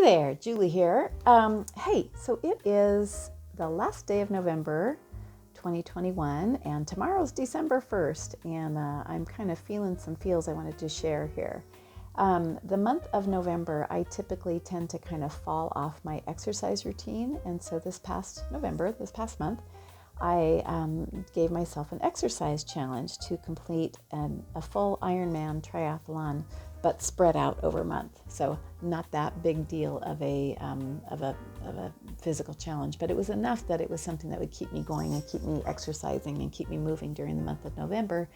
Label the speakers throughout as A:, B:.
A: there, Julie here. Hey, so it is the last day of November 2021 and tomorrow's December 1st, and I'm kind of feeling some feels I wanted to share here. The month of November, I typically tend to kind of fall off my exercise routine, and so this past month, I gave myself an exercise challenge to complete a full Ironman triathlon, but spread out over a month. So not that big deal of a physical challenge, but it was enough that it was something that would keep me going and keep me exercising and keep me moving during the month of November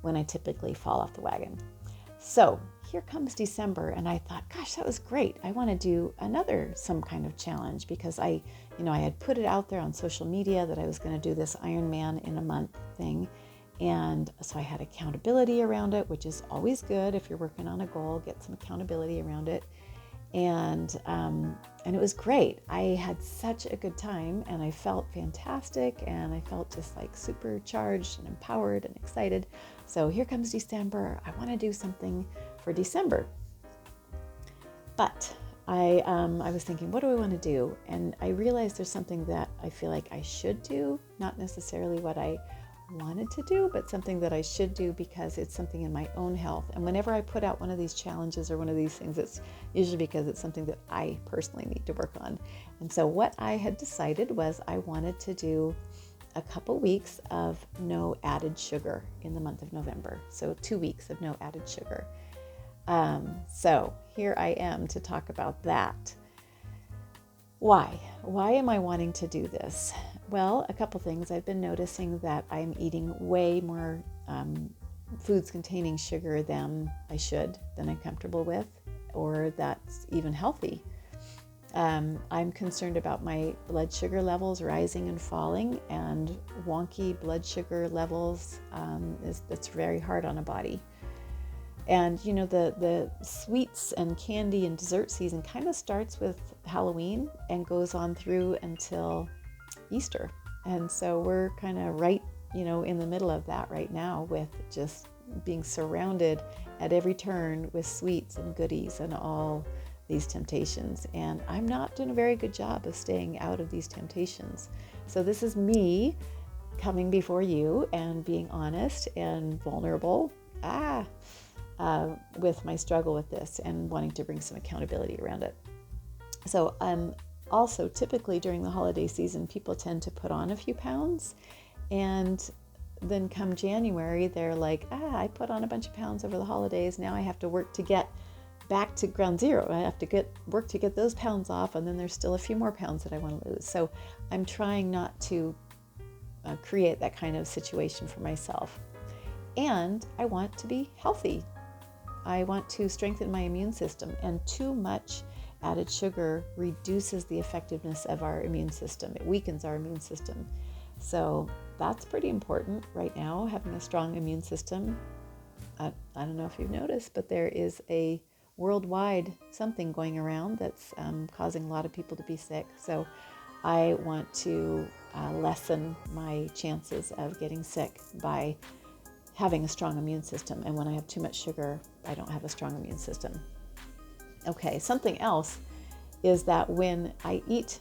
A: when I typically fall off the wagon. So here comes December, and I thought, gosh, that was great. I want to do some kind of challenge because I had put it out there on social media that I was going to do this Ironman in a month thing. And so I had accountability around it, which is always good. If you're working on a goal, get some accountability around it. And it was great. I had such a good time and I felt fantastic and I felt just like supercharged and empowered and excited. So here comes December. I want to do something for December. But I was thinking, what do I want to do? And I realized there's something that I feel like I should do, not necessarily what I wanted to do, but something that I should do because it's something in my own health. And whenever I put out one of these challenges or one of these things, it's usually because it's something that I personally need to work on. And so what I had decided was I wanted to do a couple weeks of no added sugar in the month of November. So 2 weeks of no added sugar. So here I am to talk about that. Why? Why am I wanting to do this? Well, a couple things. I've been noticing that I'm eating way more foods containing sugar than I should, than I'm comfortable with, or that's even healthy. I'm concerned about my blood sugar levels rising and falling, and wonky blood sugar levels that's very hard on a body. And the sweets and candy and dessert season kind of starts with Halloween and goes on through until Easter. And so we're kind of right, in the middle of that right now, with just being surrounded at every turn with sweets and goodies and all these temptations. And I'm not doing a very good job of staying out of these temptations. So this is me coming before you and being honest and vulnerable with my struggle with this and wanting to bring some accountability around it. So also, typically during the holiday season, people tend to put on a few pounds, and then come January, they're like, I put on a bunch of pounds over the holidays. Now I have to work to get back to ground zero. I have to work to get those pounds off, and then there's still a few more pounds that I want to lose. So I'm trying not to create that kind of situation for myself. And I want to be healthy. I want to strengthen my immune system, and too much added sugar reduces the effectiveness of our immune system. It weakens our immune system. So that's pretty important right now, having a strong immune system. I don't know if you've noticed, but there is a worldwide something going around that's causing a lot of people to be sick. So I want to lessen my chances of getting sick by having a strong immune system. And when I have too much sugar, I don't have a strong immune system. Okay, something else is that when I eat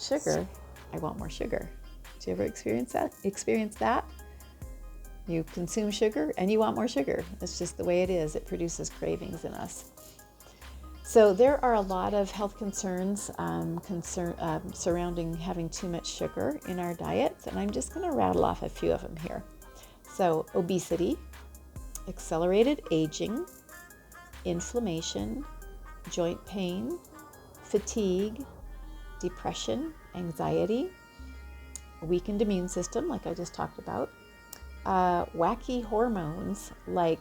A: sugar, I want more sugar. Do you ever experience that? You consume sugar and you want more sugar. That's just the way it is. It produces cravings in us. So there are a lot of health concerns surrounding having too much sugar in our diets, and I'm just going to rattle off a few of them here. So obesity, accelerated aging, inflammation, joint pain, fatigue, depression, anxiety, weakened immune system, like I just talked about, wacky hormones like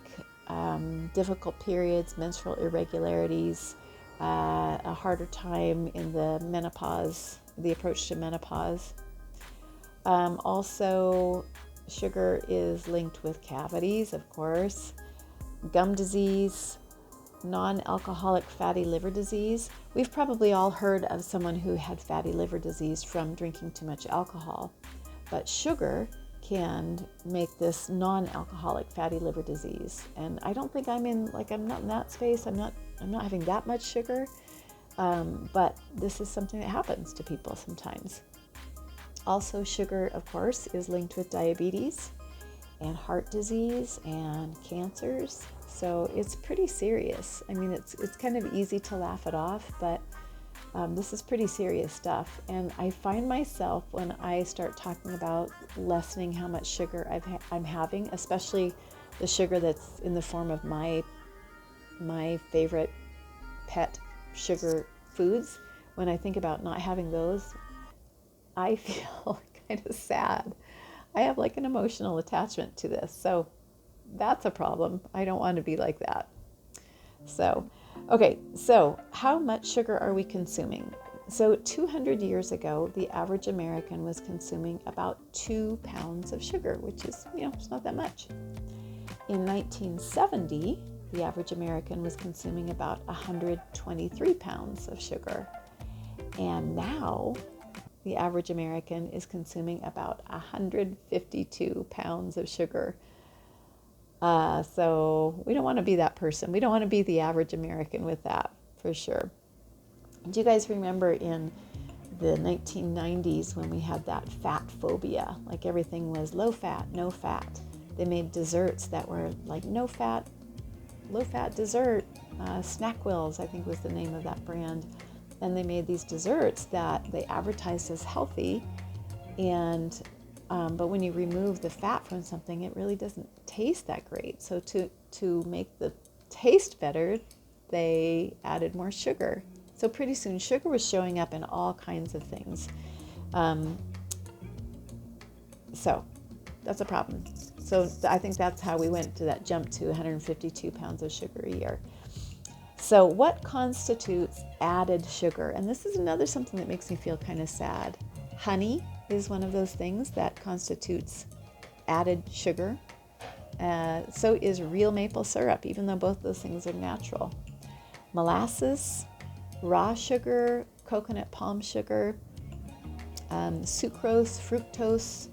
A: difficult periods, menstrual irregularities, a harder time in the approach to menopause. Also, sugar is linked with cavities, of course, gum disease, non-alcoholic fatty liver disease. We've probably all heard of someone who had fatty liver disease from drinking too much alcohol, but sugar can make this non-alcoholic fatty liver disease. And I don't think I'm not in that space. I'm not having that much sugar, But this is something that happens to people sometimes. Also, sugar, of course, is linked with diabetes and heart disease and cancers. So it's pretty serious. I mean, it's kind of easy to laugh it off, but this is pretty serious stuff. And I find myself, when I start talking about lessening how much sugar I'm having, especially the sugar that's in the form of my favorite pet sugar foods, when I think about not having those, I feel kind of sad. I have like an emotional attachment to this. So that's a problem. I don't want to be like that. So, okay, so how much sugar are we consuming? So 200 years ago, the average American was consuming about 2 pounds of sugar, which is, it's not that much. In 1970, the average American was consuming about 123 pounds of sugar. And now, the average American is consuming about 152 pounds of sugar. So we don't want to be that person. We don't want to be the average American with that, for sure. Do you guys remember in the 1990s when we had that fat phobia? Like everything was low fat, no fat. They made desserts that were like no fat, low fat dessert. Snackwills, I think was the name of that brand. And they made these desserts that they advertised as healthy, and but when you remove the fat from something, it really doesn't taste that great. So to make the taste better, they added more sugar. So pretty soon, sugar was showing up in all kinds of things. So that's a problem. So I think that's how we went to that jump to 152 pounds of sugar a year. So what constitutes added sugar? And this is another something that makes me feel kind of sad. Honey is one of those things that constitutes added sugar. So is real maple syrup, even though both those things are natural. Molasses, raw sugar, coconut palm sugar, sucrose, fructose,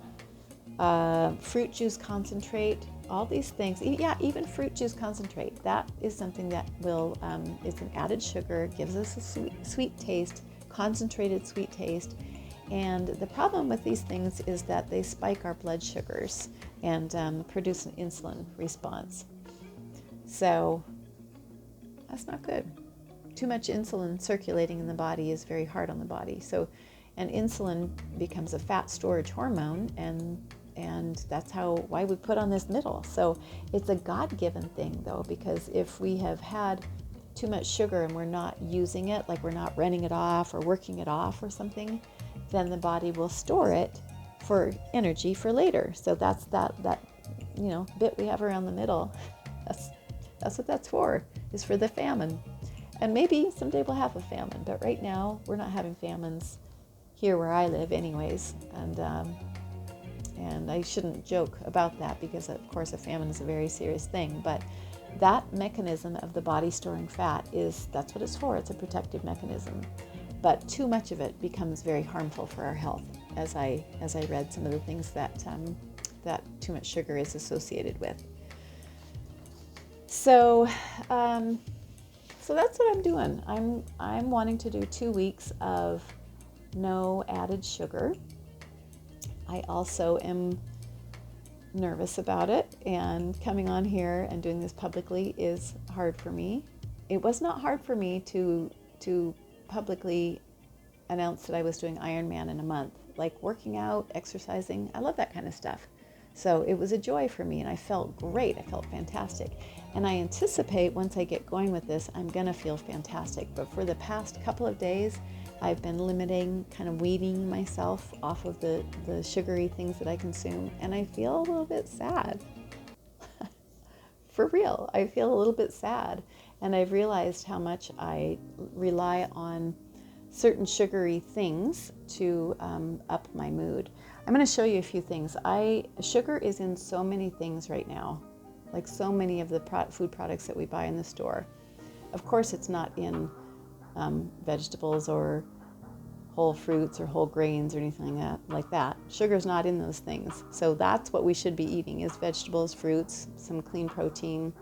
A: fruit juice concentrate, all these things. Yeah, even fruit juice concentrate. That is something that will, it's an added sugar, gives us a sweet taste, concentrated sweet taste. And the problem with these things is that they spike our blood sugars and produce an insulin response. So that's not good. Too much insulin circulating in the body is very hard on the body. So, and insulin becomes a fat storage hormone, and that's why we put on this middle. So it's a God-given thing, though, because if we have had too much sugar and we're not using it, like we're not running it off or working it off or something, then the body will store it for energy for later. So that's that bit we have around the middle. That's what that's for, is for the famine. And maybe someday we'll have a famine, but right now we're not having famines here where I live anyways. And I shouldn't joke about that because, of course, a famine is a very serious thing. But that mechanism of the body storing fat that's what it's for. It's a protective mechanism. But too much of it becomes very harmful for our health, as I read some of the things that too much sugar is associated with. So that's what I'm doing. I'm wanting to do 2 weeks of no added sugar. I also am nervous about it, and coming on here and doing this publicly is hard for me. It was not hard for me to publicly announce that I was doing Ironman in a month. Like working out, exercising, I love that kind of stuff. So it was a joy for me, and I felt great. I felt fantastic. And I anticipate once I get going with this, I'm going to feel fantastic. But for the past couple of days, I've been limiting, kind of weaning myself off of the sugary things that I consume, and I feel a little bit sad. For real, I feel a little bit sad. And I've realized how much I rely on certain sugary things to up my mood. I'm going to show you a few things. Sugar is in so many things right now, like so many of the food products that we buy in the store. Of course, it's not in vegetables or whole fruits or whole grains or anything like that. Sugar's not in those things. So that's what we should be eating, is vegetables, fruits, some clean protein,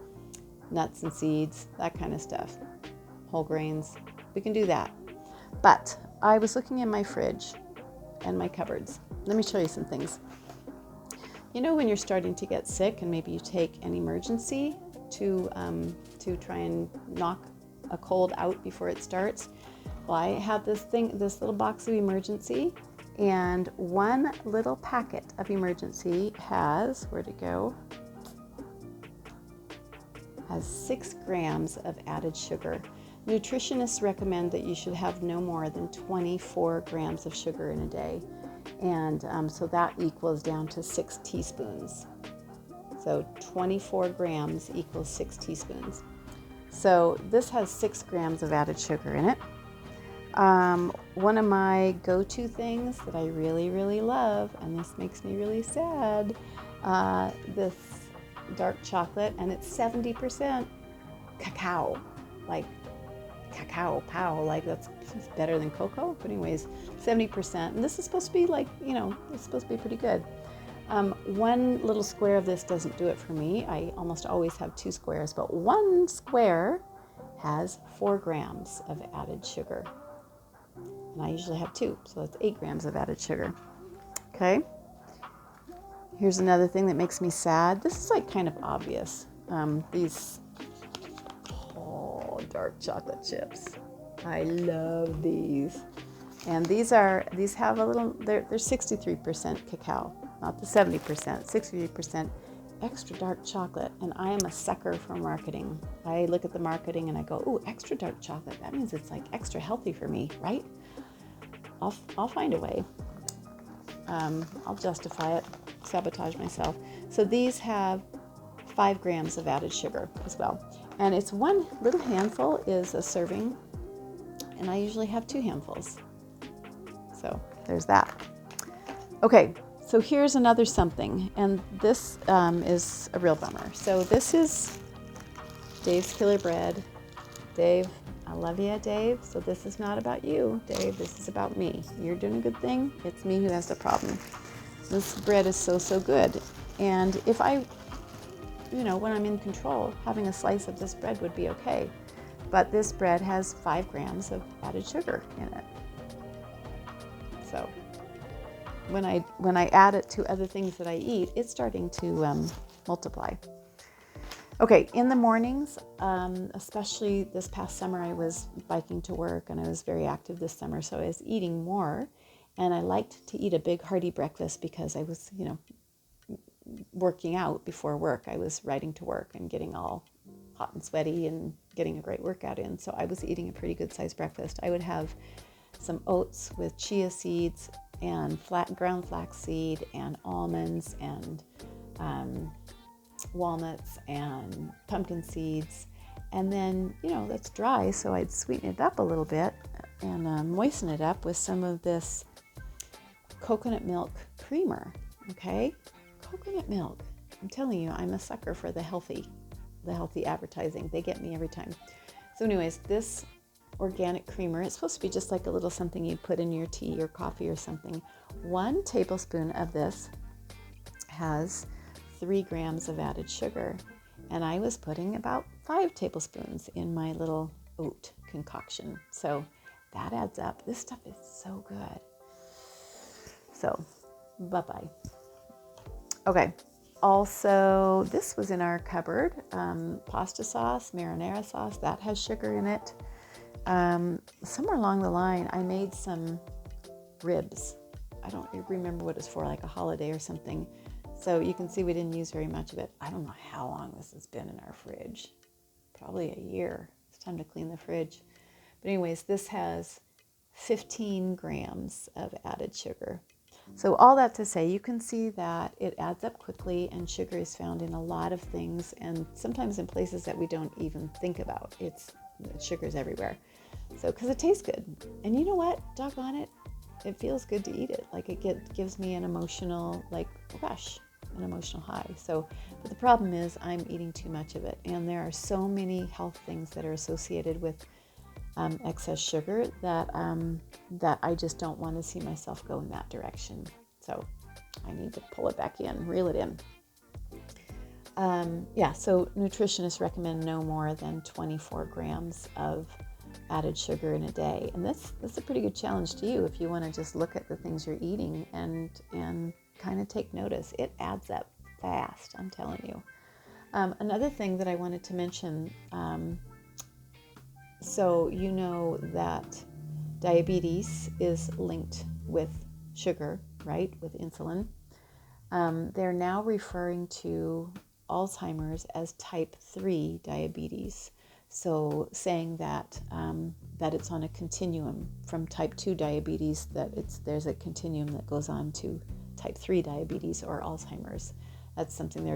A: nuts and seeds, that kind of stuff, whole grains. we can do that. But I was looking in my fridge and my cupboards. Let me show you some things. You know when you're starting to get sick and maybe you take an emergency to try and knock a cold out before it starts? Well, I have this little box of emergency, and one little packet of emergency has, where'd it go? Has 6 grams of added sugar. Nutritionists recommend that you should have no more than 24 grams of sugar in a day. And so that equals down to 6 teaspoons. So 24 grams equals 6 teaspoons. So this has 6 grams of added sugar in it. One of my go-to things that I really, really love, and this makes me really sad, this dark chocolate, and it's 70% cacao, like cacao pow, like that's better than cocoa, but anyways, 70%, and this is supposed to be like, it's supposed to be pretty good. One little square of this doesn't do it for me. I almost always have 2 squares, but one square has 4 grams of added sugar, and I usually have 2, so that's 8 grams of added sugar. Okay, here's another thing that makes me sad. This is like kind of obvious. These dark chocolate chips. I love these. And these have a little, they're 63% cacao, not the 70%, 63% extra dark chocolate. And I am a sucker for marketing. I look at the marketing and I go, ooh, extra dark chocolate. That means it's like extra healthy for me, right? I'll find a way. I'll justify it, sabotage myself. So these have 5 grams of added sugar as well. And it's one little handful is a serving, and I usually have 2 handfuls. So there's that. Okay, so here's another something, and this is a real bummer. So this is Dave's Killer Bread. Dave, I love you, Dave. So this is not about you, Dave. This is about me. You're doing a good thing. It's me who has the problem. This bread is so good. And if when I'm in control, having a slice of this bread would be okay. But this bread has 5 grams of added sugar in it. So when I add it to other things that I eat, it's starting to multiply. Okay, in the mornings, especially this past summer, I was biking to work and I was very active this summer, so I was eating more, and I liked to eat a big hearty breakfast because I was, working out before work. I was riding to work and getting all hot and sweaty and getting a great workout in, so I was eating a pretty good sized breakfast. I would have some oats with chia seeds and ground flaxseed and almonds and walnuts and pumpkin seeds, and then that's dry, so I'd sweeten it up a little bit and moisten it up with some of this coconut milk creamer. Okay, coconut milk. I'm telling you, I'm a sucker for the healthy advertising. They get me every time. So anyways, this organic creamer, it's supposed to be just like a little something you'd put in your tea or coffee or something. 1 tablespoon of this has 3 grams of added sugar, and I was putting about 5 tablespoons in my little oat concoction. So that adds up. This stuff is so good. So bye-bye. Okay, also this was in our cupboard, pasta sauce, marinara sauce, that has sugar in it. Somewhere along the line, I made some ribs. I don't remember what it's for, like a holiday or something. So you can see we didn't use very much of it. I don't know how long this has been in our fridge. Probably a year. It's time to clean the fridge. But anyways, this has 15 grams of added sugar. So all that to say, you can see that it adds up quickly, and sugar is found in a lot of things, and sometimes in places that we don't even think about. Sugar's everywhere. So, because it tastes good. And you know what? Doggone it. It feels good to eat it. Like it gives me an emotional rush, an emotional high. So, but the problem is I'm eating too much of it. And there are so many health things that are associated with excess sugar that I just don't want to see myself go in that direction. So I need to pull it back in, reel it in. So nutritionists recommend no more than 24 grams of added sugar in a day. And that's a pretty good challenge to you if you want to just look at the things you're eating and kind of take notice. It adds up fast, I'm telling you. Another thing that I wanted to mention, so you know that diabetes is linked with sugar, right, with insulin. They're now referring to Alzheimer's as type 3 diabetes. So saying that that it's on a continuum from type 2 diabetes, that there's a continuum that goes on to type 3 diabetes or Alzheimer's. That's something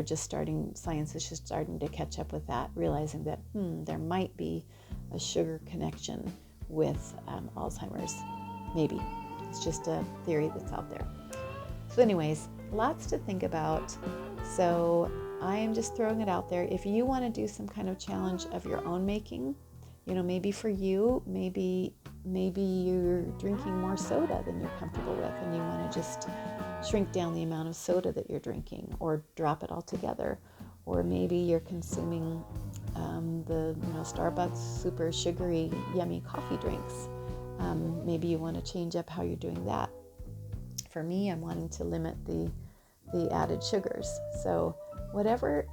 A: science is just starting to catch up with that, realizing that there might be a sugar connection with Alzheimer's. Maybe. It's just a theory that's out there. So anyways, lots to think about. So I am just throwing it out there. If you want to do some kind of challenge of your own making, maybe for you, maybe you're drinking more soda than you're comfortable with, and you want to just shrink down the amount of soda that you're drinking, or drop it altogether. Or maybe you're consuming the Starbucks super sugary, yummy coffee drinks. Maybe you want to change up how you're doing that. For me, I'm wanting to limit the added sugars. So whatever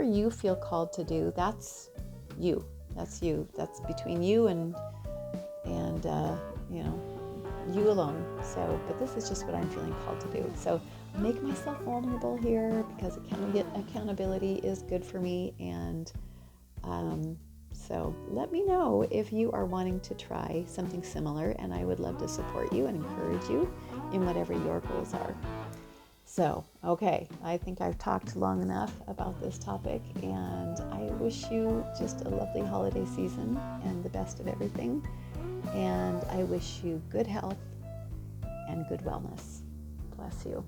A: you feel called to do, that's you. That's you. That's between you and you alone. So, but this is just what I'm feeling called to do. So make myself vulnerable here, because accountability is good for me. And so let me know if you are wanting to try something similar, and I would love to support you and encourage you in whatever your goals are. So, okay, I think I've talked long enough about this topic, and I wish you just a lovely holiday season and the best of everything. And I wish you good health and good wellness. Bless you.